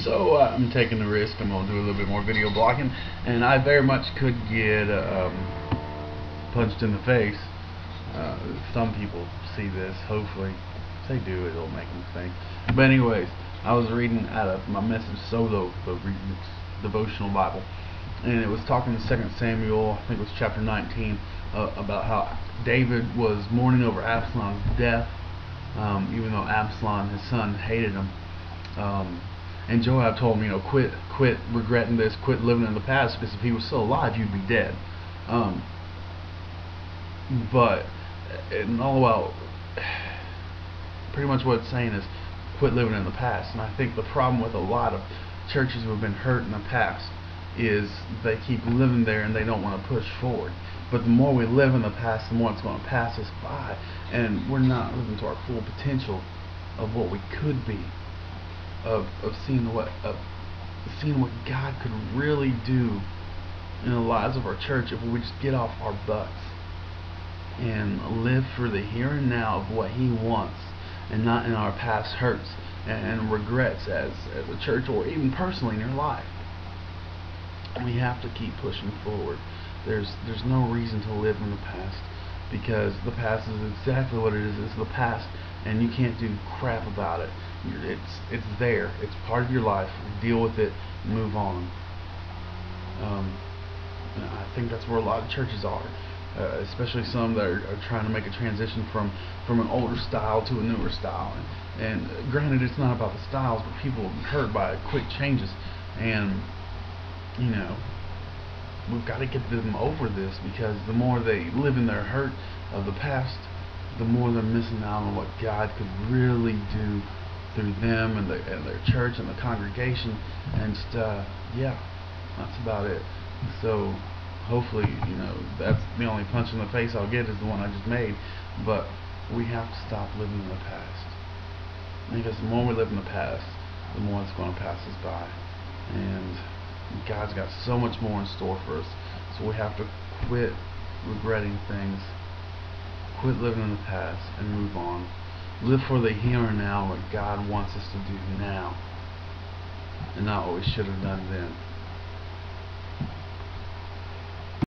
So I'm taking the risk. I'm going to do a little bit more video blogging, and I very much could get punched in the face. Some people see this. Hopefully, if they do, it'll make them think. But anyways, I was reading out of my Message Solo, the devotional Bible, and it was talking in 2 Samuel, I think it was chapter 19, about how David was mourning over Absalom's death, even though Absalom, his son, hated him. And Joab told him, quit regretting this, quit living in the past, because if he was still alive, you'd be dead. But in all while, pretty much what it's saying is quit living in the past. And I think the problem with a lot of churches who have been hurt in the past is they keep living there and they don't want to push forward. But the more we live in the past, the more it's going to pass us by, and we're not living to our full potential of what we could be, of seeing what God could really do in the lives of our church if we just get off our butts and live for the here and now of what He wants, and not in our past hurts and regrets as a church, or even personally in your life. We have to keep pushing forward. There's no reason to live in the past, because the past is exactly what it is. It's the past, and you can't do crap about it. It's there. It's part of your life. Deal with it. Move on. I think that's where a lot of churches are, especially some that are trying to make a transition from an older style to a newer style. And granted, it's not about the styles, but people are hurt by quick changes, and we've got to get them over this, because the more they live in their hurt of the past, the more they're missing out on what God could really do through them and their church and the congregation. And yeah, that's about it. So hopefully, that's the only punch in the face I'll get is the one I just made. But we have to stop living in the past, because the more we live in the past, the more it's going to pass us by. And God's got so much more in store for us. So we have to quit regretting things, quit living in the past, and move on. Live for the here and now, what God wants us to do now, and not what we should have done then.